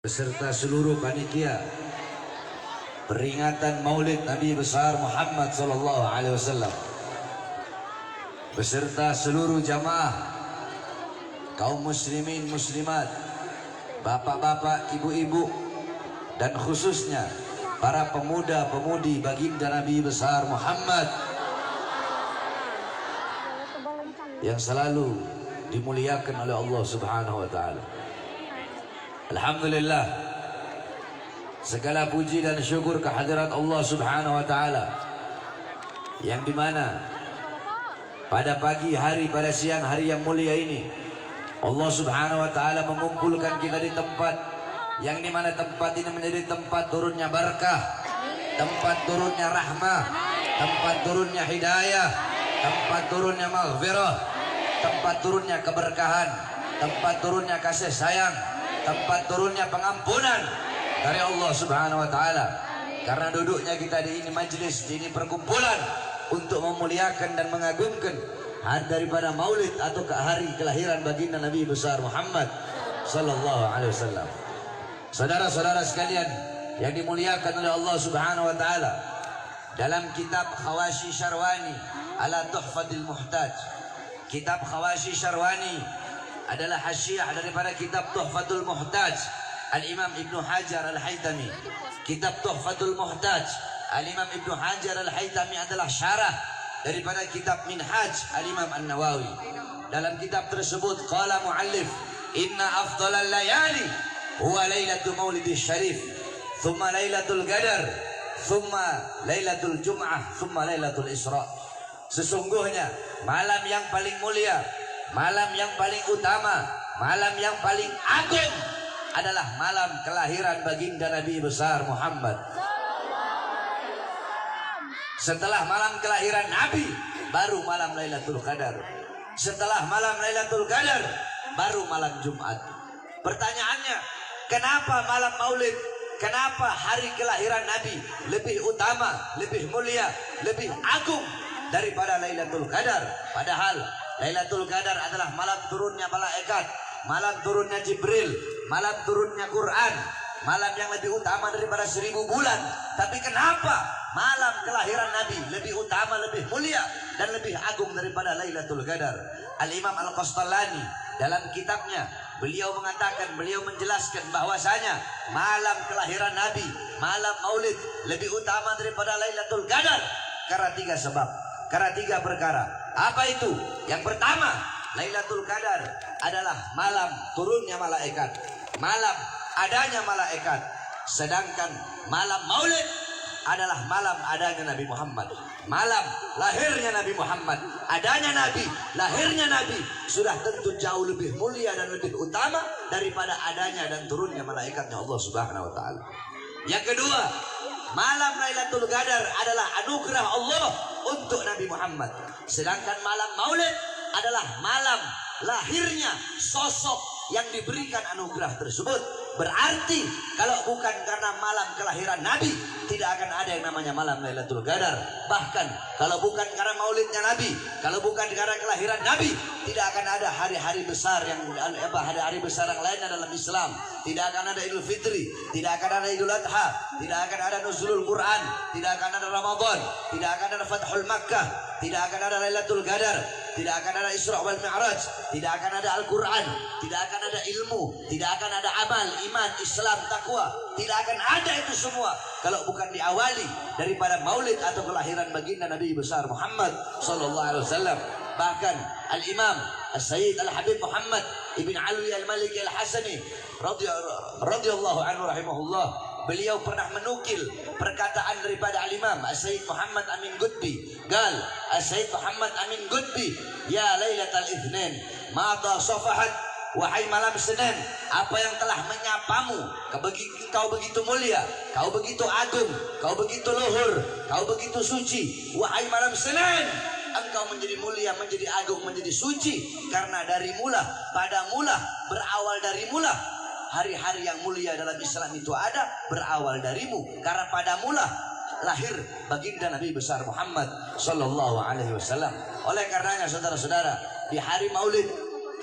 beserta seluruh panitia peringatan Maulid Nabi besar Muhammad sallallahu alaihi wasallam, beserta seluruh jamaah kaum muslimin muslimat, bapak-bapak, ibu-ibu, dan khususnya para pemuda-pemudi baginda Nabi besar Muhammad yang selalu dimuliakan oleh Allah Subhanahu wa taala. Alhamdulillah, segala puji dan syukur kehadirat Allah Subhanahu wa taala yang dimana pada pagi hari, pada siang hari yang mulia ini Allah Subhanahu wa taala mengumpulkan kita di tempat yang dimana tempat ini menjadi tempat turunnya barakah, tempat turunnya rahmah, tempat turunnya hidayah, tempat turunnya maghfirah, tempat turunnya keberkahan, tempat turunnya kasih sayang, tempat turunnya pengampunan dari Allah Subhanahu wa taala. Karena duduknya kita di ini majlis, di ini perkumpulan untuk memuliakan dan mengagungkan hari daripada Maulid atau hari kelahiran baginda Nabi besar Muhammad sallallahu alaihi wasallam. Saudara-saudara sekalian yang dimuliakan oleh Allah Subhanahu wa taala, dalam kitab Khawashi Syarwani ala Tuhfatil Muhtaj, kitab Khawashi Syarwani adalah hasyiah daripada kitab Tuhfatul Muhtaj Al-Imam Ibnu Hajar Al-Haytami. Kitab Tuhfatul Muhtaj Al-Imam Ibnu Hajar Al-Haytami adalah syarah daripada kitab Minhaj Al-Imam An-Nawawi. Dalam kitab tersebut qala muallif, inna afdalal layali huwa lailatul maulidis syarif, thumma lailatul qadar, thumma lailatul jum'ah, thumma lailatul isra. Sesungguhnya malam yang paling mulia, malam yang paling utama, malam yang paling agung adalah malam kelahiran baginda Nabi besar Muhammad. Setelah malam kelahiran Nabi, baru malam Lailatul Qadar. Setelah malam Lailatul Qadar, baru malam Jumat. Pertanyaannya, kenapa malam Maulid, kenapa hari kelahiran Nabi lebih utama, lebih mulia, lebih agung daripada Lailatul Qadar? Padahal Lailatul Qadar adalah malam turunnya malaikat, malam turunnya Jibril, malam turunnya Quran, malam yang lebih utama daripada 1000 bulan. Tapi kenapa malam kelahiran Nabi lebih utama, lebih mulia, dan lebih agung daripada Lailatul Qadar? Al-Imam Al-Qastallani dalam kitabnya, beliau mengatakan, beliau menjelaskan bahwasanya malam kelahiran Nabi, malam Maulid lebih utama daripada Lailatul Qadar karena 3 sebab, karena 3 perkara. Apa itu? Yang pertama, Lailatul Qadar adalah malam turunnya malaikat, malam adanya malaikat. Sedangkan malam Maulid adalah malam adanya Nabi Muhammad, malam lahirnya Nabi Muhammad. Adanya Nabi, lahirnya Nabi sudah tentu jauh lebih mulia dan lebih utama daripada adanya dan turunnya malaikatnya Allah Subhanahu wa taala. Yang kedua, malam Lailatul Qadar adalah anugerah Allah untuk Nabi Muhammad. Sedangkan malam Maulid adalah malam lahirnya sosok yang diberikan anugerah tersebut. Berarti kalau bukan karena malam kelahiran Nabi, tidak akan ada yang namanya malam Lailatul Qadar. Bahkan kalau bukan karena maulidnya Nabi, kalau bukan karena kelahiran Nabi, tidak akan ada hari-hari besar yang hari-hari besar yang lainnya dalam Islam. Tidak akan ada Idul Fitri, tidak akan ada Idul Adha, tidak akan ada Nuzulul Quran, tidak akan ada Ramadan, tidak akan ada Fathul Makkah, tidak akan ada Lailatul Qadar, tidak akan ada Isra wal Mi'raj, tidak akan ada Al-Quran, tidak akan ada ilmu, tidak akan ada amal, iman, Islam, takwa. Tidak akan ada itu semua kalau bukan diawali daripada maulid atau kelahiran baginda Nabi besar Muhammad sallallahu alaihi wasallam. Bahkan Al-Imam As-Sayyid Al-Habib Muhammad Ibn Alwi Al-Maliki Al-Hasani radhiyallahu anhu rahimahullah, beliau pernah menukil perkataan daripada Al-Imam As-Sayyid Muhammad Amin Qutbi. Gal As-Sayyid Muhammad Amin Qutbi, ya Lailatul Itsnain mata safahat, wahai malam Senin, apa yang telah menyapamu? Kau begitu mulia, kau begitu agung, kau begitu luhur, kau begitu suci. Wahai malam Senin, engkau menjadi mulia, menjadi agung, menjadi suci karena dari mula, pada mula, berawal dari mula. Hari-hari yang mulia dalam Islam itu ada berawal darimu, karena pada mula lahir baginda Nabi besar Muhammad sallallahu alaihi wasallam. Oleh karenanya saudara-saudara, di hari Maulid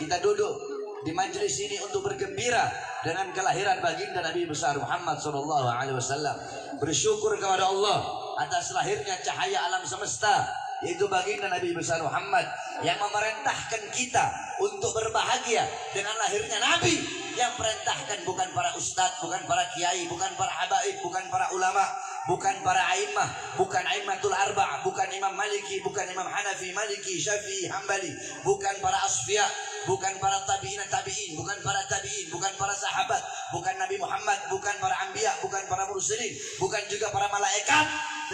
kita duduk di majelis ini untuk bergembira dengan kelahiran baginda Nabi besar Muhammad SAW. Bersyukur kepada Allah atas lahirnya cahaya alam semesta, yaitu baginda Nabi besar Muhammad yang memerintahkan kita untuk berbahagia dengan lahirnya Nabi, yang perintahkan bukan para ustadz, bukan para kiai, bukan para habaib, bukan para ulama, bukan para a'immah, bukan a'immatul arba'ah, bukan Imam Maliki, bukan Imam Hanafi, Maliki, Syafi'i, Hambali, bukan para asfiya, bukan para tabi'in, bukan para tabi'in, bukan para sahabat, bukan Nabi Muhammad, bukan para anbiya, bukan para mursalin, bukan juga para malaikat,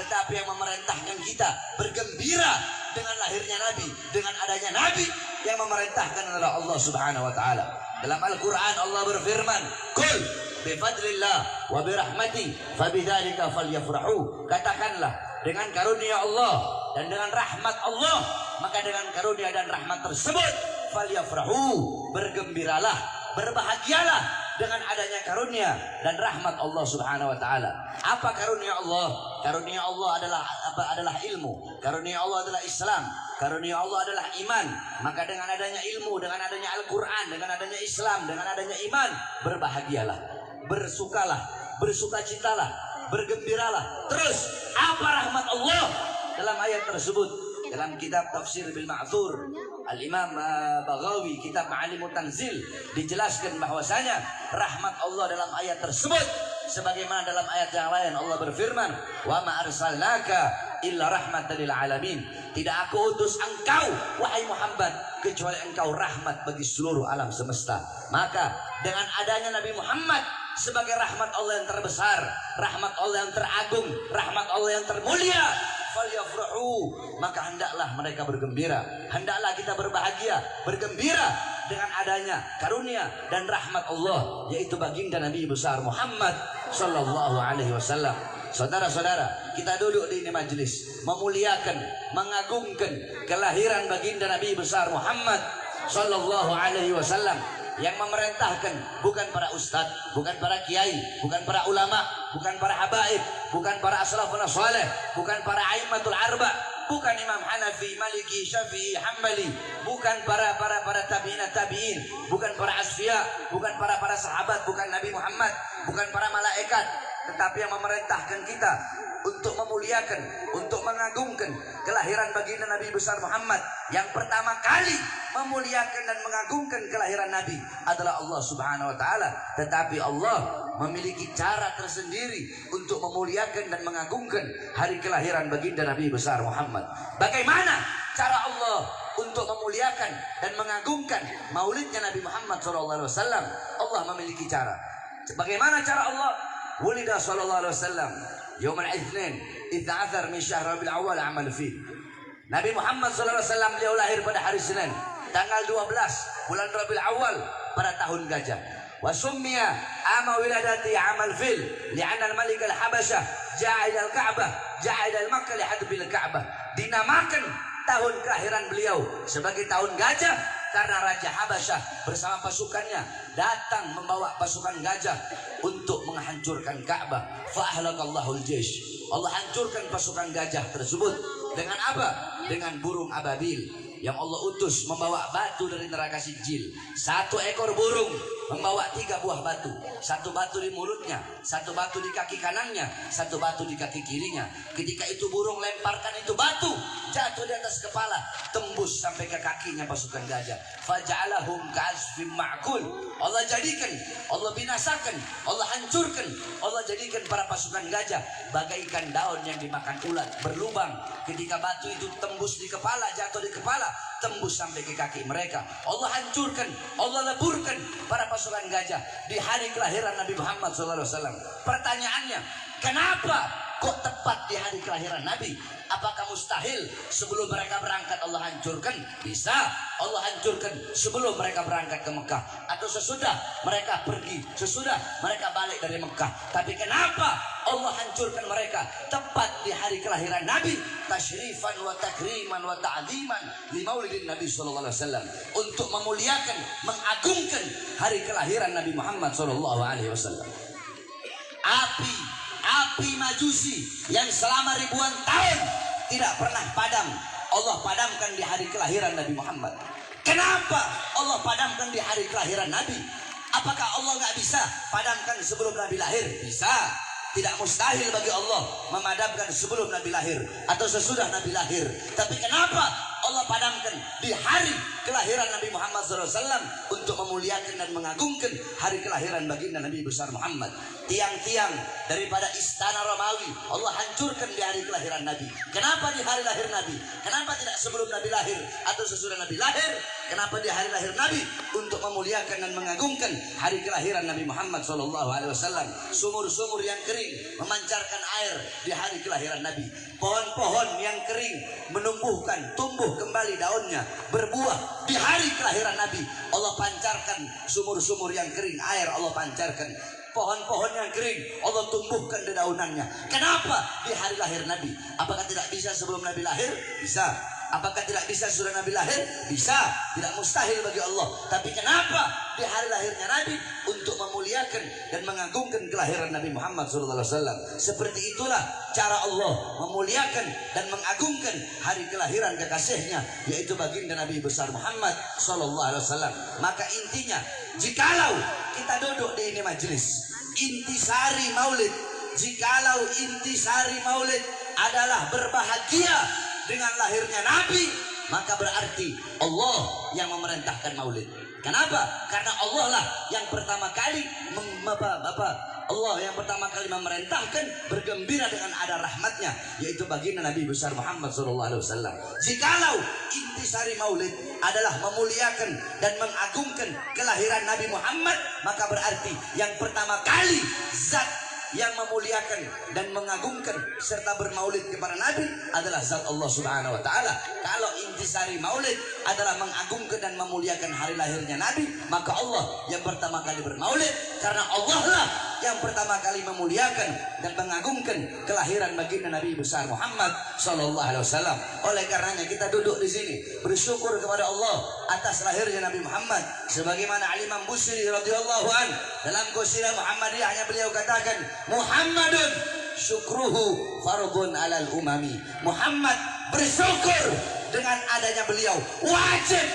tetapi yang memerintahkan kita bergembira dengan lahirnya Nabi, dengan adanya Nabi, yang memerintahkan adalah Allah Subhanahu wa taala. Dalam Al-Qur'an Allah berfirman, "Qul bifadlillah wa birahmati fabidzalika falyafrahu." Katakanlah, dengan karunia Allah dan dengan rahmat Allah, maka dengan karunia dan rahmat tersebut falyafrahu, bergembiralah, berbahagialah dengan adanya karunia dan rahmat Allah Subhanahu wa taala. Apa karunia Allah? Karunia Allah adalah ilmu. Karunia Allah adalah Islam. Karunia Allah adalah iman. Maka dengan adanya ilmu, dengan adanya Al-Qur'an, dengan adanya Islam, dengan adanya iman, berbahagialah, bersukalah, bersukacitalah, bergembiralah. Terus apa rahmat Allah dalam ayat tersebut? Dalam kitab Tafsir bil Ma'thur, Al-Imam Baghawi, kitab Ma'alimut Tanzil, dijelaskan bahwasanya rahmat Allah dalam ayat tersebut sebagaimana dalam ayat yang lain Allah berfirman, "Wa ma arsalnaka illa rahmatan lil alamin." Tidak aku utus engkau wahai Muhammad kecuali engkau rahmat bagi seluruh alam semesta. Maka dengan adanya Nabi Muhammad sebagai rahmat Allah yang terbesar, rahmat Allah yang teragung, rahmat Allah yang termulia, falyafrahu, maka hendaklah mereka bergembira, hendaklah kita berbahagia, bergembira dengan adanya karunia dan rahmat Allah, yaitu baginda Nabi besar Muhammad sallallahu alaihi wasallam. Saudara-saudara, kita duduk di ini majelis memuliakan, mengagungkan kelahiran baginda Nabi besar Muhammad sallallahu alaihi wasallam, yang memerintahkan bukan para ustadz, bukan para kiai, bukan para ulama, bukan para habaib, bukan para asrafun saleh, bukan para a'immatul arba, bukan Imam Hanafi, Maliki, Syafi'i, Hambali, bukan para tabi'in, bukan para asfiya, bukan para sahabat, bukan Nabi Muhammad, bukan para malaikat, tetapi yang memerintahkan kita untuk memuliakan, untuk mengagungkan kelahiran baginda Nabi besar Muhammad. Yang pertama kali memuliakan dan mengagungkan kelahiran Nabi adalah Allah Subhanahu wa taala, tetapi Allah memiliki cara tersendiri untuk memuliakan dan mengagungkan hari kelahiran baginda Nabi besar Muhammad. Bagaimana cara Allah untuk memuliakan dan mengagungkan maulidnya Nabi Muhammad SAW? Allah memiliki cara. Bagaimana cara Allah? Wulida sallallahu alaihi wasallam Yawm al-Ithnin 12 min syahr Rabiul Awal amal fi. Nabi Muhammad sallallahu alaihi wasallam beliau lahir pada hari Senin, tanggal 12 bulan Rabiul Awal pada tahun gajah. Wa summiya ama wiladati amal fil li'anna al-malik al-Habasyah ja'a ila al-Ka'bah, ja'a ila Makkah lihadbil Ka'bah. Dinamakan tahun kelahiran beliau sebagai tahun gajah karena Raja Habasyah bersama pasukannya datang membawa pasukan gajah untuk menghancurkan Ka'bah. Fa'ahlakallahul jaysh. Allah hancurkan pasukan gajah tersebut dengan apa? Dengan burung ababil yang Allah utus membawa batu dari neraka Sijil. Satu ekor burung membawa 3 buah batu. Satu batu di mulutnya, satu batu di kaki kanannya, satu batu di kaki kirinya. Ketika itu burung lemparkan itu batu, jatuh di atas kepala, tembus sampai ke kakinya pasukan gajah. Faja'alahum ka'asfim ma'kul. Allah jadikan, Allah binasakan, Allah hancurkan, Allah jadikan para pasukan gajah bagaikan daun yang dimakan ulat, berlubang. Ketika batu itu tembus di kepala, jatuh di kepala, tembus sampai ke kaki mereka. Allah hancurkan, Allah leburkan para pasukan gajah di hari kelahiran Nabi Muhammad SAW. Pertanyaannya, kenapa kok tepat di hari kelahiran Nabi? Apakah mustahil sebelum mereka berangkat Allah hancurkan? Bisa Allah hancurkan sebelum mereka berangkat ke Mekah atau sesudah mereka pergi, sesudah mereka balik dari Mekah. Tapi kenapa Allah hancurkan mereka tepat di hari kelahiran Nabi? Tasyrifan wa takriman wa ta'ziman li maulidin Nabi sallallahu alaihi wasallam, untuk memuliakan, mengagungkan hari kelahiran Nabi Muhammad sallallahu alaihi wasallam. Api majusi yang selama ribuan tahun tidak pernah padam, Allah padamkan di hari kelahiran Nabi Muhammad. Kenapa Allah padamkan di hari kelahiran Nabi? Apakah Allah nggak bisa padamkan sebelum Nabi lahir? Bisa. Tidak mustahil bagi Allah memadamkan sebelum Nabi lahir atau sesudah Nabi lahir. Tapi kenapa Allah padamkan di hari kelahiran Nabi Muhammad SAW untuk memuliakan dan mengagungkan hari kelahiran baginda Nabi besar Muhammad? Tiang-tiang daripada istana Romawi Allah hancurkan di hari kelahiran Nabi. Kenapa di hari lahir Nabi? Kenapa tidak sebelum Nabi lahir atau sesudah Nabi lahir? Kenapa di hari lahir Nabi? Untuk memuliakan dan mengagungkan hari kelahiran Nabi Muhammad SAW. Sumur-sumur yang kering memancarkan air di hari kelahiran Nabi. Pohon-pohon yang kering menumbuhkan, tumbuh kembali daunnya, berbuah di hari kelahiran Nabi. Allah pancarkan sumur-sumur yang kering, air Allah pancarkan. Pohon-pohon yang kering Allah tumbuhkan dedaunannya. Kenapa di hari lahir Nabi? Apakah tidak bisa sebelum Nabi lahir? Bisa. Apakah tidak bisa sudah Nabi lahir? Bisa. Tidak mustahil bagi Allah. Tapi kenapa di hari lahirnya Nabi? Untuk memuliakan dan mengagungkan kelahiran Nabi Muhammad SAW. Seperti itulah cara Allah memuliakan dan mengagungkan hari kelahiran kekasihnya, yaitu baginda Nabi besar Muhammad SAW. Maka intinya, jikalau kita duduk di ini majelis intisari maulid, jikalau intisari maulid adalah berbahagia dengan lahirnya Nabi, maka berarti Allah yang memerintahkan maulid. Kenapa? Karena Allah lah yang pertama kali Allah yang pertama kali memerintahkan bergembira dengan ada rahmatnya, yaitu baginda Nabi besar Muhammad SAW. Jikalau intisari maulid adalah memuliakan dan mengagungkan kelahiran Nabi Muhammad, maka berarti yang pertama kali zat yang memuliakan dan mengagungkan serta bermaulid kepada Nabi adalah zat Allah Subhanahu wa taala. Kalau intisari maulid adalah mengagungkan dan memuliakan hari lahirnya Nabi, maka Allah yang pertama kali bermaulid, karena Allah lah yang pertama kali memuliakan dan mengagungkan kelahiran baginda Nabi besar Muhammad sallallahu alaihi wasallam. Oleh karenanya kita duduk di sini bersyukur kepada Allah atas lahirnya Nabi Muhammad, sebagaimana Imam Busiri radhiyallahu an dalam Qasidah Muhammadiyahnya beliau katakan, Muhammadun syukruhu fardun alal umami. Muhammad bersyukur dengan adanya beliau, wajib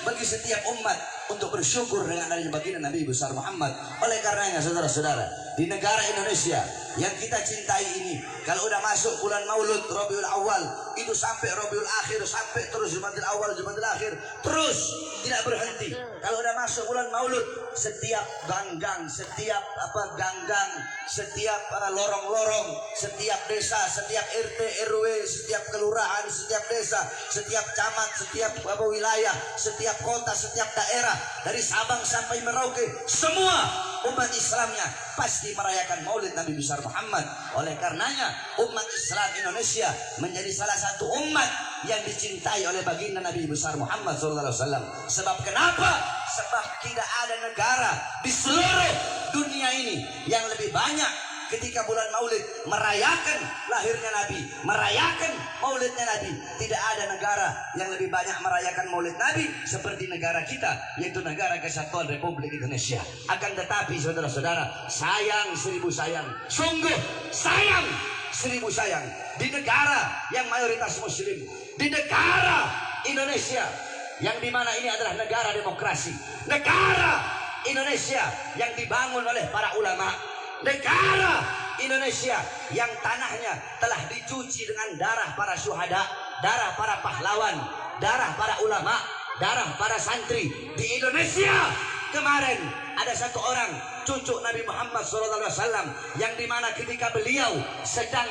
bagi setiap umat untuk bersyukur dengan adanya baginda Nabi besar Muhammad. Oleh karenanya saudara-saudara, di negara Indonesia yang kita cintai ini, kalau udah masuk bulan Maulud Rabiul Awal, itu sampai Rabiul Akhir, sampai terus Jumadil Awal, Jumadil Akhir, terus tidak berhenti. Kalau udah masuk bulan Maulud, setiap ganggang, setiap setiap lorong-lorong, setiap desa, setiap RT RW, setiap kelurahan, setiap desa, setiap camat, setiap wilayah, setiap kota, setiap daerah, dari Sabang sampai Merauke, semua umat Islamnya pasti merayakan maulid Nabi besar Muhammad. Oleh karenanya umat Islam Indonesia menjadi salah satu umat yang dicintai oleh baginda Nabi besar Muhammad SAW. Sebab kenapa? Sebab tidak ada negara di seluruh dunia ini yang lebih banyak ketika bulan maulid merayakan lahirnya Nabi, merayakan maulidnya Nabi. Tidak ada negara yang lebih banyak merayakan maulid Nabi seperti negara kita, yaitu negara Kesatuan Republik Indonesia. Akan tetapi saudara-saudara, sayang seribu sayang, sungguh sayang seribu sayang, di negara yang mayoritas muslim, di negara Indonesia yang dimana ini adalah negara demokrasi, negara Indonesia yang dibangun oleh para ulama, negara Indonesia yang tanahnya telah dicuci dengan darah para syuhada, darah para pahlawan, darah para ulama, darah para santri. Di Indonesia kemarin ada satu orang cucu Nabi Muhammad SAW yang dimana ketika beliau sedang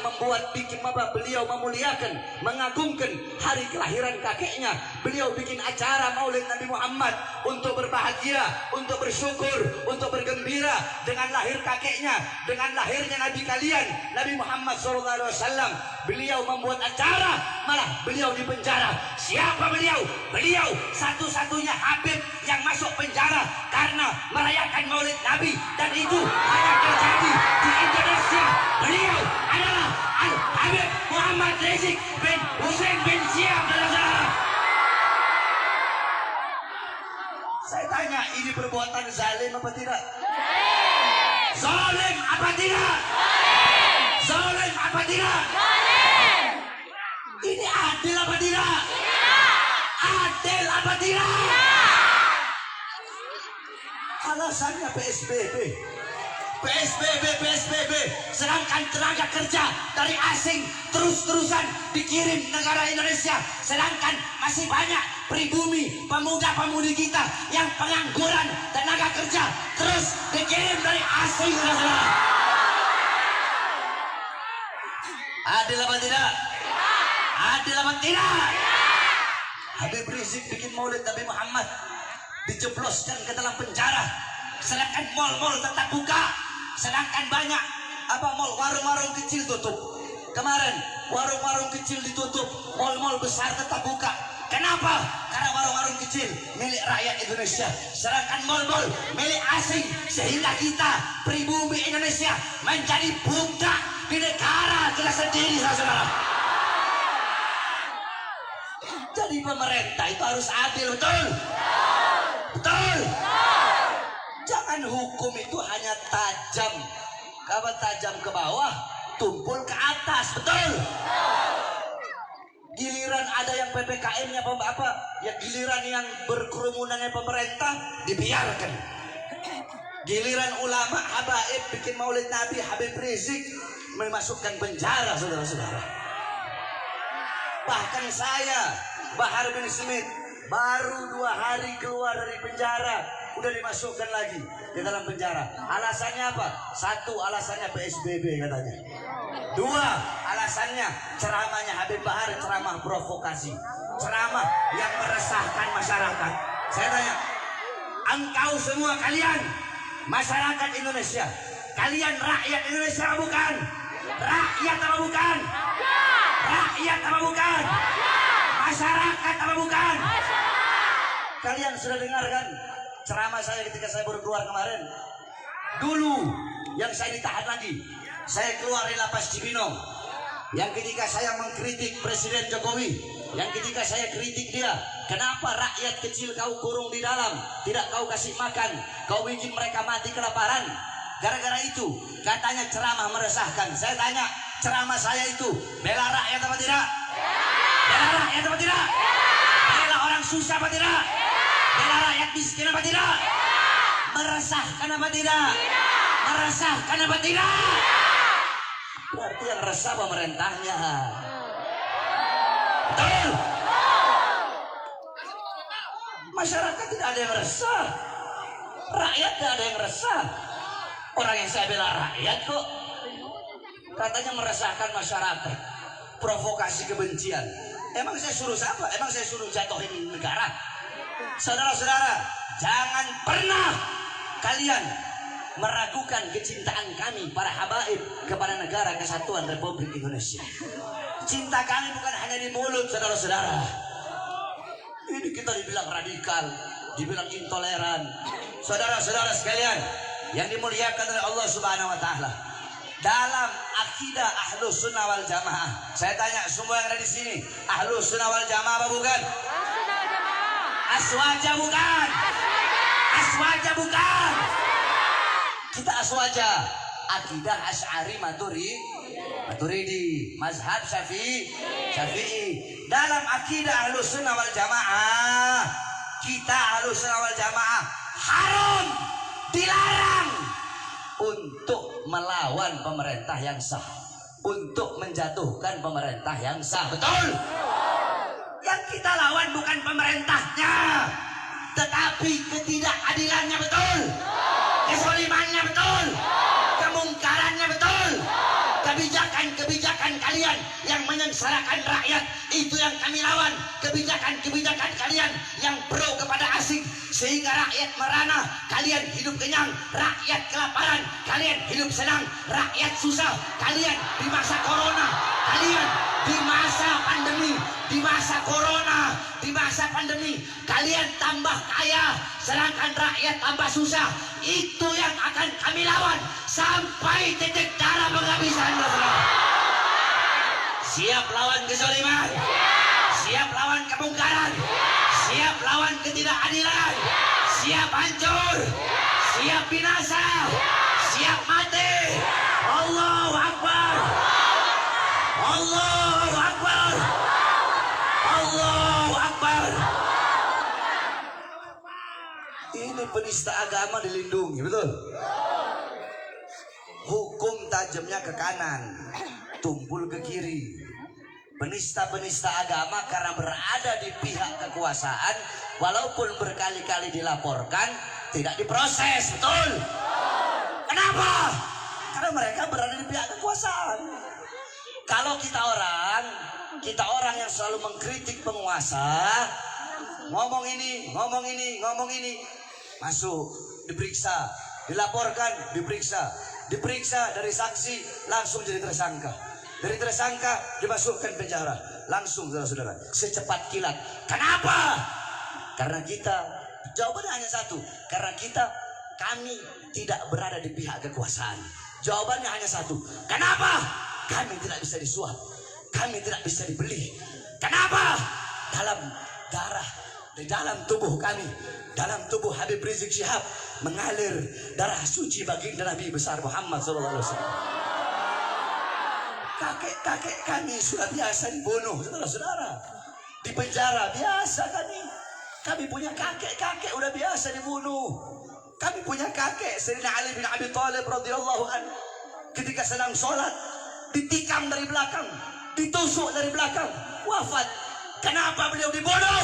beliau memuliakan, mengagungkan hari kelahiran kakeknya, beliau bikin acara maulid Nabi Muhammad untuk berbahagia, untuk bersyukur, untuk bergembira dengan lahir kakeknya, dengan lahirnya Nabi kalian Nabi Muhammad SAW. Beliau membuat acara, malah beliau dipenjara. Siapa beliau? Beliau satu-satunya Habib yang masuk penjara karena merayakan maulid Nabi, dan itu hanya terjadi di Indonesia. Beliau adalah Al-Habib Muhammad Rizik bin Hussein bin Syihab. Saya tanya, ini perbuatan zalim apa tidak? Zalim apa tidak? Zalim apa tidak? Ini adil apa tidak? Adil apa tidak? Kalau alasannya PSBB. PSBB. Sedangkan tenaga kerja dari asing terus-terusan dikirim negara Indonesia. Sedangkan masih banyak pribumi, pemuda-pemudi kita yang pengangguran tenaga kerja terus dikirim dari asing. Adil apa tidak? Adil apa tidak? Habib Rizik bikin maulid Nabi Muhammad, dijebloskan ke dalam penjara. Sedangkan mal-mal tetap buka. Sedangkan banyak mal warung-warung kecil tutup. Kemarin warung-warung kecil ditutup, mal-mal besar tetap buka. Kenapa? Karena warung-warung kecil milik rakyat Indonesia, sedangkan mal-mal milik asing, sehingga kita pribumi Indonesia menjadi budak di negara kita sendiri, saudara. Jadi pemerintah itu harus adil, betul? Betul. Jangan hukum itu hanya tajam. Kalau tajam ke bawah, tumpul ke atas, betul? Giliran ada yang PPKM-nya ya giliran yang berkerumunannya pemerintah dibiarkan. Giliran ulama habaib bikin maulid Nabi, Habib Rizik memasukkan penjara, saudara-saudara. Bahkan saya, Bahar bin Smith, baru 2 hari keluar dari penjara, udah dimasukkan lagi ke dalam penjara. Alasannya apa? 1, alasannya PSBB katanya. 2, alasannya ceramahnya Habib Bahar, ceramah provokasi, ceramah yang meresahkan masyarakat. Saya tanya, engkau semua kalian masyarakat Indonesia, kalian rakyat Indonesia apa bukan? Rakyat apa bukan? Rakyat apa bukan? Masyarakat apa bukan? Kalian sudah dengarkan ceramah saya ketika saya baru keluar kemarin. Dulu yang saya ditahan lagi, saya keluar dari lapas Cibinong. Yang ketika saya mengkritik Presiden Jokowi, yang ketika saya kritik dia, kenapa rakyat kecil kau kurung di dalam, tidak kau kasih makan, kau bikin mereka mati kelaparan. Gara-gara itu katanya ceramah meresahkan. Saya tanya, ceramah saya itu bela rakyat apa tidak? Bela rakyat apa tidak? Bela orang susah apa tidak? Bela rakyat miskin apa tidak? Meresahkan apa tidak? Meresahkan apa tidak? Berarti yang resah pemerintahnya. Betul? Masyarakat tidak ada yang resah, rakyat tidak ada yang resah. Orang yang saya bela rakyat kok katanya meresahkan masyarakat, provokasi kebencian. Emang saya suruh siapa? Emang saya suruh jatuhin negara? Saudara-saudara, jangan pernah kalian meragukan kecintaan kami para habaib kepada negara kesatuan Republik Indonesia. Cinta kami bukan hanya di mulut, saudara-saudara. Ini kita dibilang radikal, dibilang intoleran. Saudara-saudara sekalian yang dimuliakan oleh Allah Subhanahu wa taala, dalam akidah Ahlus Sunnah wal Jamaah, saya tanya semua yang ada di sini, Ahlus Sunnah wal Jamaah apa bukan? Aswaja bukan? Aswaja bukan? Kita aswaja. Akidah Asy'ari Maturidi, mazhab Syafi'i. Dalam akidah Ahlus Sunnah wal Jamaah, kita Ahlus Sunnah wal Jamaah haram, dilarang untuk melawan pemerintah yang sah, untuk menjatuhkan pemerintah yang sah. Betul? Yang kita lawan bukan pemerintahnya, tetapi ketidakadilannya. Betul? Kezalimannya. Betul? Kemungkarannya. Betul? Kebijakan-kebijakan kalian yang menyengsarakan rakyat, itu yang kami lawan. Kebijakan-kebijakan kalian yang pro kepada asing, sehingga rakyat merana, kalian hidup kenyang, rakyat kelaparan, kalian hidup senang, rakyat susah. Kalian di masa corona, kalian di masa pandemi, di masa corona, di masa pandemi, kalian tambah kaya, sedangkan rakyat tambah susah. Itu yang akan kami lawan sampai titik darah penghabisan. Siap lawan kezaliman, siap lawan kemungkaran, siap lawan ketidakadilan, siap hancur, siap binasa, siap mati. Allahu Akbar, Allahu Akbar, Allahu Akbar. Ini ini penista agama dilindungi, betul? Hukum tajamnya ke kanan, tumpul ke kiri. Penista-penista agama karena berada di pihak kekuasaan, walaupun berkali-kali dilaporkan, tidak diproses, betul? Kenapa? Karena mereka berada di pihak kekuasaan. Kalau kita orang yang selalu mengkritik penguasa, ngomong ini, masuk, diperiksa, dilaporkan, diperiksa dari saksi, langsung jadi tersangka. Dari tersangka dimasukkan penjara, langsung saudara-saudara, secepat kilat. Kenapa? Karena kita, jawabannya hanya satu, karena kami tidak berada di pihak kekuasaan. Jawabannya hanya satu, kenapa? Kami tidak bisa disuap, kami tidak bisa dibeli. Kenapa? Dalam darah, di dalam tubuh kami, dalam tubuh Habib Rizik Syihab mengalir darah suci baginda Nabi besar Muhammad SAW. Kakek kami sudah biasa dibunuh, saudara-saudara. Di penjara biasa kami punya kakek udah biasa dibunuh. Kami punya kakek Sayyidina Ali bin Abi Thalib radhiyallahu anhu, ketika sedang sholat ditikam dari belakang, ditusuk dari belakang, wafat. Kenapa beliau dibunuh?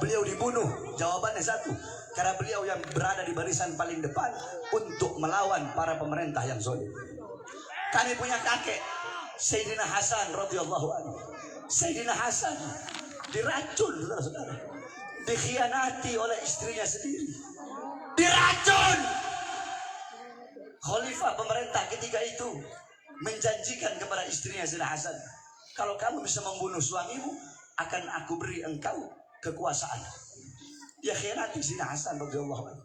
Beliau dibunuh, jawabannya satu, karena beliau yang berada di barisan paling depan untuk melawan para pemerintah yang zalim. Kami punya kakek Sayyidina Hasan radhiyallahu anhu. Sayyidina Hasan diracun, saudara-saudara, dikhianati oleh istrinya sendiri, diracun. Khalifah pemerintah ketika itu menjanjikan kepada istrinya Sayyidina Hasan, kalau kamu bisa membunuh suamimu, akan aku beri engkau kekuasaan. Dia khianati Sayyidina Hasan radhiyallahu anhu.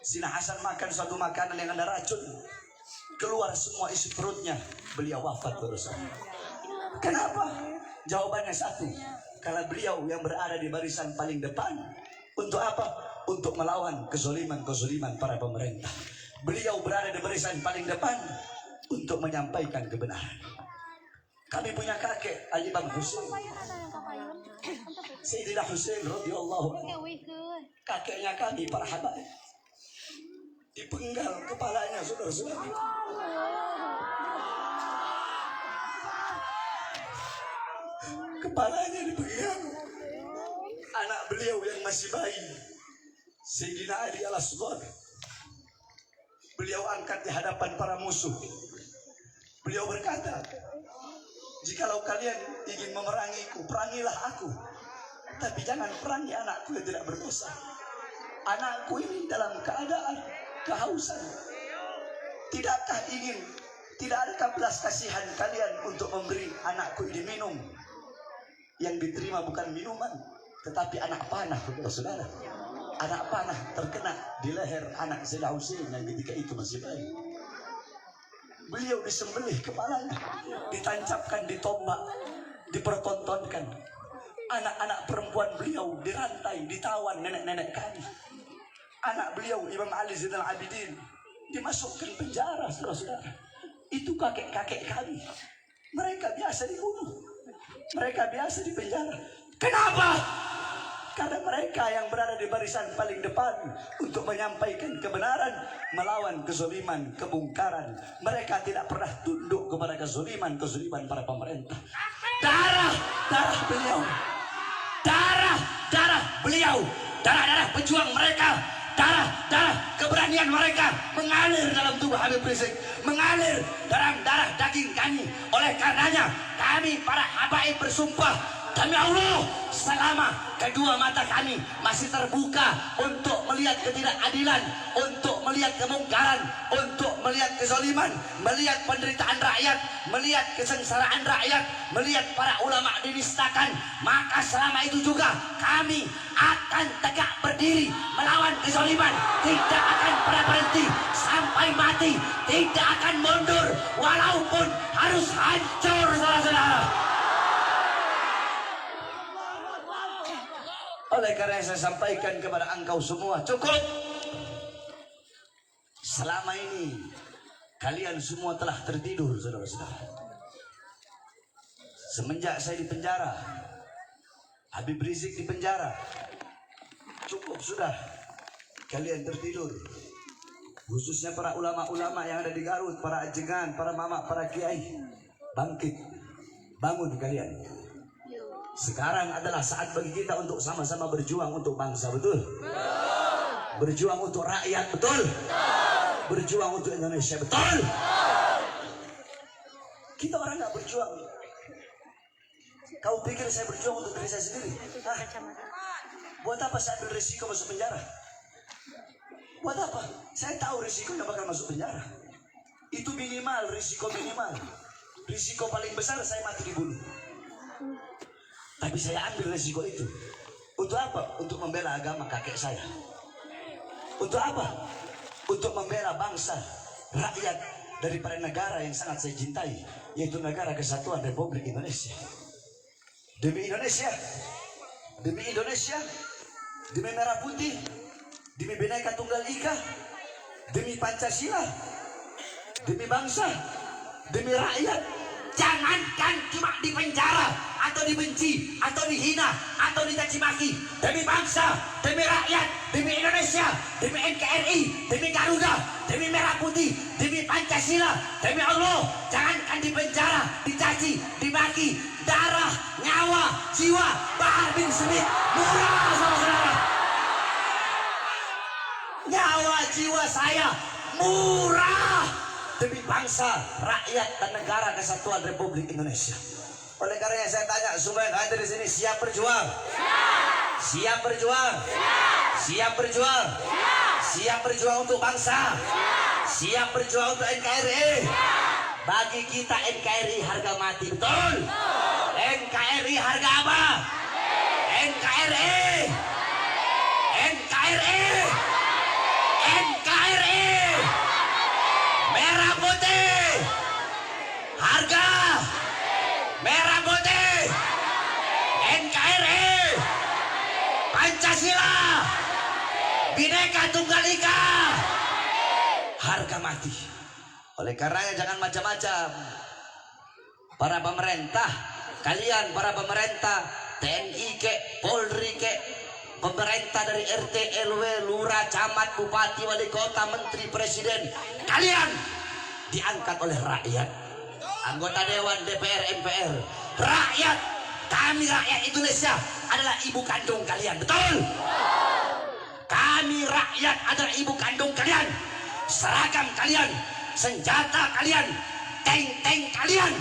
Sayyidina Hasan makan suatu makanan yang ada racun, keluar semua isi perutnya, beliau wafat bersama. Kenapa? Jawabannya satu, karena beliau yang berada di barisan paling depan. Untuk apa? Untuk melawan kezaliman para pemerintah. Beliau berada di barisan paling depan untuk menyampaikan kebenaran. Kami punya kakek Ali Bang Husain, Sayyidina Husain radhiyallahu anhu. Kakeknya kami para habaib, dipenggal kepalanya, saudara-saudara. Kepalanya dipenggal. Anak beliau yang masih bayi, Sayyidina Ali al-Asghar, beliau angkat di hadapan para musuh. Beliau berkata, jikalau kalian ingin memerangiku, perangilah aku, tapi jangan perangi anakku yang tidak berdosa. Anakku ini dalam keadaan kehausan. Tidakkah ingin, tidak adakah belas kasihan kalian untuk memberi anakku ini minum? Yang diterima bukan minuman, tetapi anak panah, saudara. Anak panah terkena di leher anak Sayyidina Husain yang ketika itu masih bayi. Beliau disembelih kepalanya, ditancapkan di tombak, dipertontonkan. Anak-anak perempuan beliau dirantai, ditawan nenek-nenek kami. Anak beliau Imam Ali Zainal Abidin dimasukkan penjara, saudara-saudara. Itu kakek-kakek kami. Mereka biasa dibunuh, mereka biasa dipenjara. Kenapa? Karena mereka yang berada di barisan paling depan untuk menyampaikan kebenaran, melawan kezaliman, kemungkaran. Mereka tidak pernah tunduk kepada kezaliman para pemerintah. Darah beliau, darah beliau, darah pejuang mereka, darah keberanian mereka mengalir dalam tubuh Habib Rizik, mengalir dalam darah daging kami. Oleh karenanya kami para habaib bersumpah, demi Allah, selama kedua mata kami masih terbuka untuk melihat ketidakadilan, untuk melihat kemungkaran, untuk melihat kezaliman, melihat penderitaan rakyat, melihat kesengsaraan rakyat, melihat para ulama dinistakan, maka selama itu juga kami akan tegak berdiri melawan kezaliman. Tidak akan pernah berhenti sampai mati, tidak akan mundur walaupun harus hancur, saudara-saudara. Oleh karena saya sampaikan kepada engkau semua, cukup. Selama ini kalian semua telah tertidur, saudara-saudara. Semenjak saya di penjara, Habib Rizik di penjara, cukup sudah. kalian tertidur. Khususnya para ulama-ulama yang ada di Garut, para ajengan, para mama, para kiai. Bangkit, bangun kalian. Sekarang adalah saat bagi kita untuk sama-sama berjuang untuk bangsa, betul? Berjuang untuk rakyat, betul? Berjuang untuk Indonesia, betul? Kita orang nggak berjuang. Kau pikir saya berjuang untuk diri saya sendiri? Hah? Buat apa saya ambil risiko masuk penjara? Buat apa? Saya tahu risikonya bakal masuk penjara. Itu minimal, risiko minimal. Risiko paling besar saya mati dibunuh. Tapi saya ambil risiko itu. Untuk apa? Untuk membela agama kakek saya. Untuk apa? Untuk membela bangsa, rakyat daripada negara yang sangat saya cintai, yaitu negara Kesatuan Republik Indonesia. Demi Indonesia, demi Indonesia, demi merah putih, demi Bhinneka Tunggal Ika, demi Pancasila, demi bangsa, demi rakyat. Jangankan cuma di penjara atau dibenci atau dihina atau dicaci maki, demi bangsa, demi rakyat, demi Indonesia, demi NKRI, demi Garuda, demi merah putih, demi Pancasila, demi Allah. Jangankan di penjara, dicaci, dimaki, darah, nyawa, jiwa Bahar bin Smith murah, saudara-saudara. Nyawa jiwa saya murah demi bangsa, rakyat, dan negara Kesatuan Republik Indonesia. Oleh karena saya tanya semua yang hadir di sini, siap berjuang? Siap. Siap berjuang? Siap. Siap berjuang? Siap. Siap berjuang untuk bangsa? Siap. Siap berjuang untuk NKRI? Siap. Bagi kita NKRI harga mati, betul? NKRI harga apa? NKRI. NKRI. NKRI. Merah putih. Harga. Merah putih. NKRI. Pancasila. Bhinneka Tunggal Ika. Harga mati. Oleh karenanya jangan macam-macam. Para pemerintah, kalian para pemerintah, TNI ke, Polri ke, pemerintah dari RT, RW, lurah, camat, bupati, wali kota, menteri, presiden, kalian diangkat oleh rakyat. Anggota Dewan, DPR, MPR, rakyat. Kami rakyat Indonesia adalah ibu kandung kalian, betul? Kami rakyat adalah ibu kandung kalian. Seragam kalian, senjata kalian, tank-tank kalian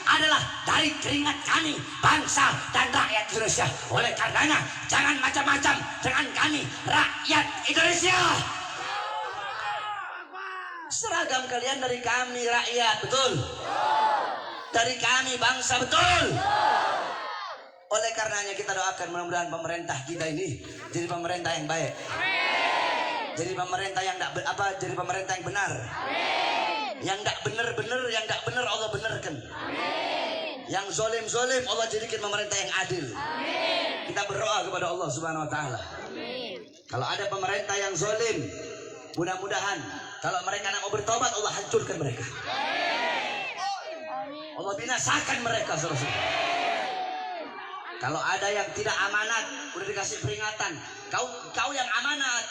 adalah dari keringat kami, bangsa dan rakyat Indonesia. Oleh karenanya jangan macam-macam dengan kami rakyat Indonesia. Seragam kalian dari kami rakyat, betul? Dari kami bangsa, betul? Oleh karenanya kita doakan mudah-mudahan pemerintah kita ini jadi pemerintah yang baik. Jadi pemerintah yang jadi pemerintah yang benar. Yang enggak benar-benar, yang enggak benar Allah benarkan. Yang zolim-zolim Allah jadikan pemerintah yang adil. Kita berdoa kepada Allah Subhanahu wa taala. Kalau ada pemerintah yang zolim, mudah-mudahan kalau mereka nak mau bertobat Allah hancurkan mereka. Allah binasakan mereka, saudara. Kalau ada yang tidak amanat, udah dikasih peringatan. Kau yang amanat,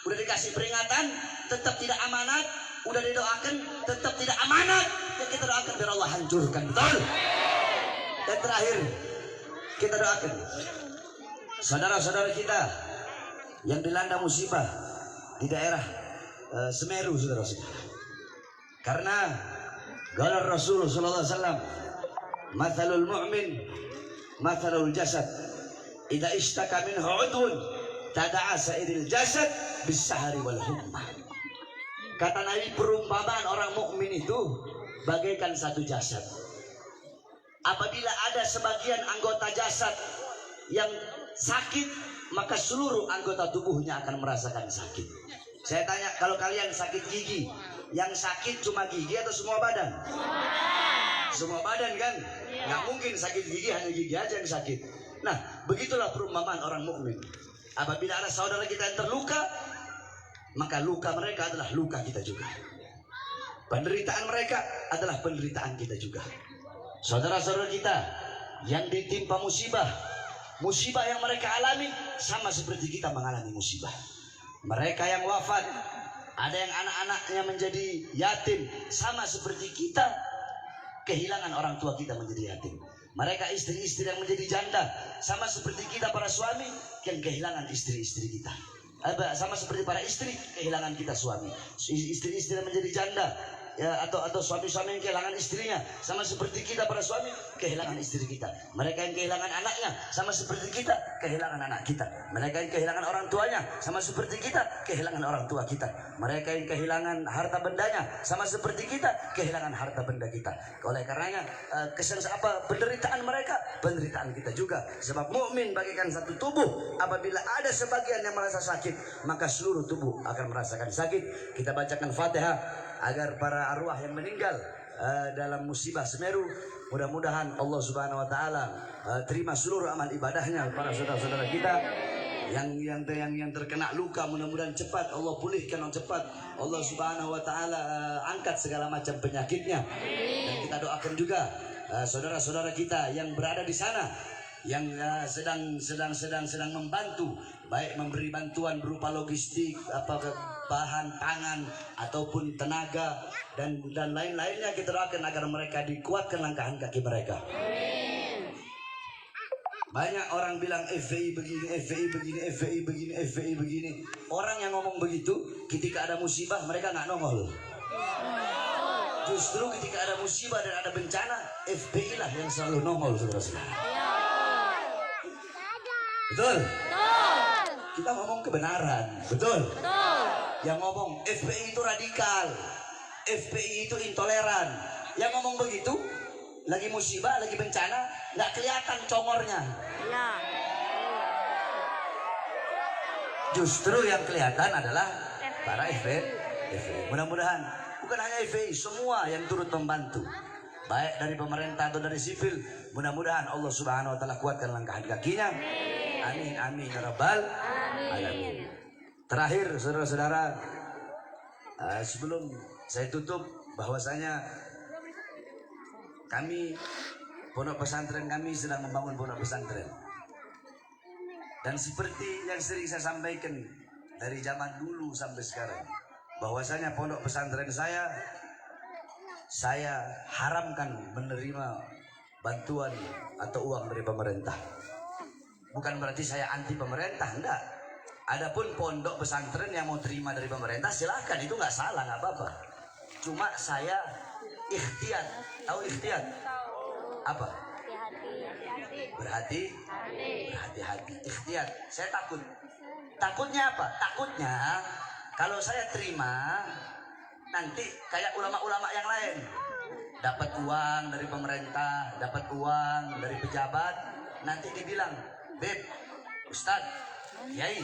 udah dikasih peringatan, tetap tidak amanat, udah didoakan, tetap tidak amanat. Ya kita doakan biar Allah hancurkan, betul? Dan terakhir, kita doakan saudara-saudara kita yang dilanda musibah di daerah Semeru, saudara-saudara. Karena qala Rasul sallallahu alaihi wasallam, "Mathalul mu'min mathalul jasad, idza ishtaka minhu 'udwun tada'a sa'iril jasad bis-sahari wal humma." Kata Nabi, perumpamaan orang mukmin itu bagaikan satu jasad. Apabila ada sebagian anggota jasad yang sakit, maka seluruh anggota tubuhnya akan merasakan sakit. Saya tanya, kalau kalian sakit gigi, yang sakit cuma gigi atau semua badan? Semua badan kan? Nggak mungkin sakit gigi hanya gigi aja yang sakit. Nah, begitulah perumpamaan orang mukmin. Apabila ada saudara kita yang terluka, maka luka mereka adalah luka kita juga. Penderitaan mereka adalah penderitaan kita juga. Saudara-saudara kita yang ditimpa musibah, musibah yang mereka alami sama seperti kita mengalami musibah. Mereka yang wafat, ada yang anak-anaknya menjadi yatim, sama seperti kita kehilangan orang tua kita menjadi yatim. Mereka istri-istri yang menjadi janda, sama seperti kita para suami yang kehilangan istri-istri kita. Sama seperti para istri kehilangan kita suami. Istri-istri yang menjadi janda, ya, atau suami-suami yang kehilangan istrinya, sama seperti kita para suami kehilangan istri kita. Mereka yang kehilangan anaknya, sama seperti kita kehilangan anak kita. Mereka yang kehilangan orang tuanya, sama seperti kita kehilangan orang tua kita. Mereka yang kehilangan harta bendanya, sama seperti kita kehilangan harta benda kita. Oleh karenanya penderitaan mereka, penderitaan kita juga. Sebab mukmin bagaikan satu tubuh, apabila ada sebagian yang merasa sakit, maka seluruh tubuh akan merasakan sakit. Kita bacakan Fatihah agar para arwah yang meninggal dalam musibah Semeru, mudah-mudahan Allah Subhanahu wa taala terima seluruh amal ibadahnya. Para saudara-saudara kita yang terkena luka, mudah-mudahan cepat Allah pulihkan cepat. Allah Subhanahu wa taala angkat segala macam penyakitnya. Dan kita doakan juga saudara-saudara kita yang berada di sana, yang sedang membantu, baik memberi bantuan berupa logistik, bahan pangan ataupun tenaga dan lain-lainnya. Kita doakan agar mereka dikuatkan langkah kaki mereka. Banyak orang bilang FPI begini, FPI begini, FPI begini, FPI begini. Orang yang ngomong begitu ketika ada musibah mereka nggak nongol. Justru ketika ada musibah dan ada bencana, FPI lah yang selalu nongol, saudara-saudara. Betul? Kita ngomong kebenaran, betul? Yang ngomong FPI itu radikal, FPI itu intoleran. Yang ngomong begitu, lagi musibah, lagi bencana, nggak kelihatan congornya. Justru yang kelihatan adalah para FPI. Mudah-mudahan bukan hanya FPI, semua yang turut membantu, baik dari pemerintah atau dari sipil, mudah-mudahan Allah Subhanahu wa taala kuatkan langkah kakinya. Amin amin ya rabbal alamin. Terakhir saudara-saudara, sebelum saya tutup, bahwasanya kami pondok pesantren kami sedang membangun pondok pesantren. Dan seperti yang sering saya sampaikan dari zaman dulu sampai sekarang, bahwasanya pondok pesantren saya haramkan menerima bantuan atau uang dari pemerintah. Bukan berarti saya anti pemerintah, enggak. Adapun pondok pesantren yang mau terima dari pemerintah silahkan, itu nggak salah, nggak apa-apa. Cuma saya ikhtiyat. Tahu ikhtiyat? Apa? Berhati-hati. Ikhtiyat. Saya takut. Takutnya apa? Takutnya kalau saya terima, nanti kayak ulama-ulama yang lain, dapat uang dari pemerintah, dapat uang dari pejabat, nanti dibilang, Beb, Ustadz, Kiai,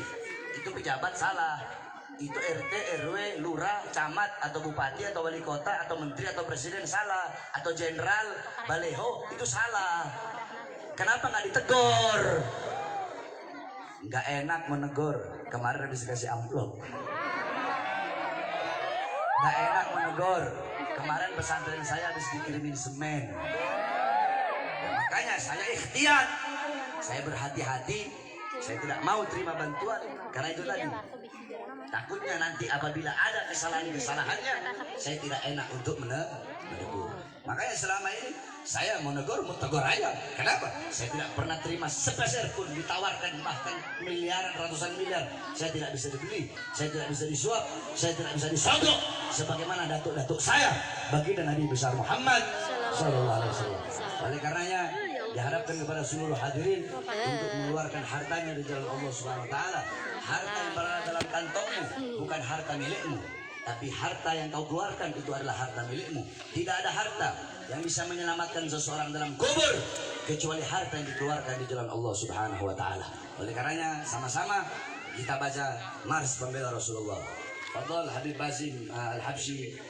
itu pejabat salah, itu RT, RW, lurah, camat, atau bupati, atau wali kota, atau menteri, atau presiden salah, atau jenderal, baleho, itu salah. Kenapa nggak ditegur? Nggak enak menegur. Kemarin habis kasih amplop. Nggak enak menegur. Kemarin pesantren saya habis dikirimin semen. Ya, makanya saya ikhtiyat. Saya berhati-hati, saya tidak mau terima bantuan, karena itu tadi. Takutnya nanti apabila ada kesalahannya, saya tidak enak untuk menegur. Makanya selama ini saya mau negur, mau tegur aja. Kenapa? Saya tidak pernah terima sepeser pun ditawarkan, bahkan miliaran, ratusan miliar. Saya tidak bisa dibeli, saya tidak bisa disuap, saya tidak bisa disogok. Sebagaimana datuk-datuk saya, baginda Nabi besar Muhammad Sallallahu Alaihi Wasallam. Oleh karenanya diharapkan kepada seluruh hadirin untuk mengeluarkan hartanya di jalan Allah Subhanahu Wa Taala. Harta yang berada dalam kantongmu bukan harta milikmu, tapi harta yang kau keluarkan itu adalah harta milikmu. Tidak ada harta yang bisa menyelamatkan seseorang dalam kubur kecuali harta yang dikeluarkan di jalan Allah Subhanahu Wa Taala. Oleh karenanya sama-sama kita baca Mars Pembela Rasulullah. Fadhal Habib Basim Al-Habsyi,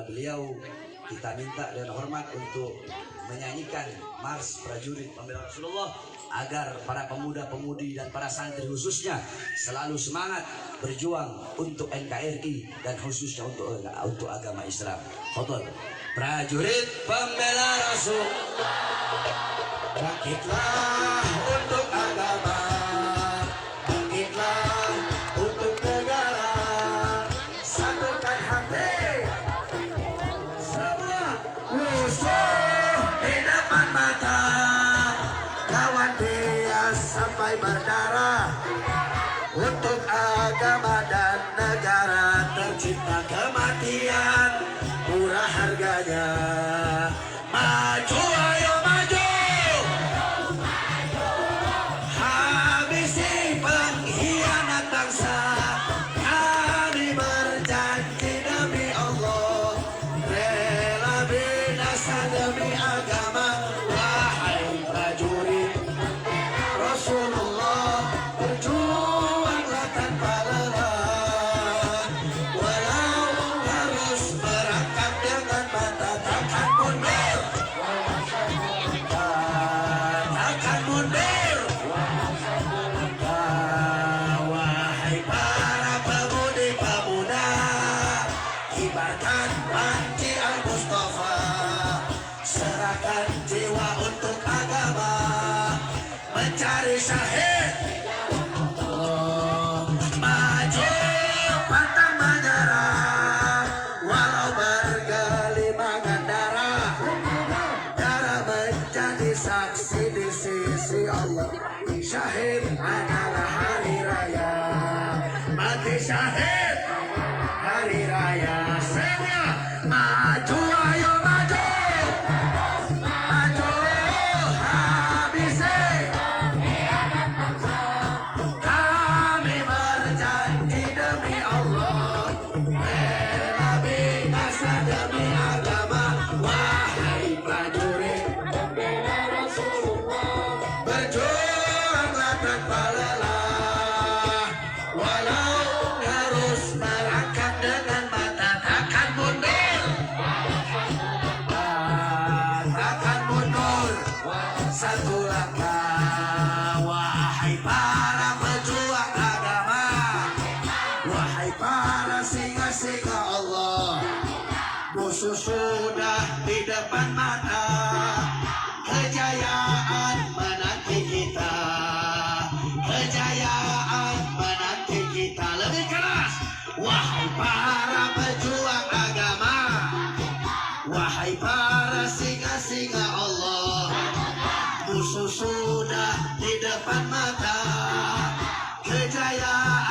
beliau kita minta dengan hormat untuk menyanyikan Mars Prajurit Pembela Rasulullah, agar para pemuda-pemudi dan para santri khususnya selalu semangat berjuang untuk NKRI dan khususnya untuk agama Islam. Fadhal. Prajurit Pembela Rasulullah, bangkitlah untuk agama, bangkitlah untuk negara. depan mata, kawan dia sampai berdarah untuk agama dan negara. Tercipta kematian murah harganya. Maju ayo maju, habisi pengkhianat bangsa. Kami berjanji demi Allah, rela binasa demi agama. Wahai prajurit Rasulullah, berjuanglah tanpa lelah. Walau harus merangkak dengan mata, takkan mundur, takkan mundur. Wahai para pemudi-pemuda, kibarkan panji Al-Mustafa, serahkan jiwa untuk agama, mencari syahid. Maju pantang menyerah, walau bergelimangan darah. Darah menjadi saksi di sisi Allah. Syahid adalah hari raya, mati syahid hari raya. Semua maju ayo maju, maju habisi. Kami berjanji demi Allah, rela binasa demi agama. Wahai prajurit berjuanglah tanpa lelah, walau harus merangkak dengan mata, takkan mundur, takkan mundur satu langkah. Wahai para pejuang agama, wahai para singa-singa Allah, musuh sudah di depan mata, kejayaan menanti kita, kejayaan menanti kita. Lebih keras, wahai para pejuang agama, wahai para singa-singa Allah, musuh sudah di depan mata, kejayaan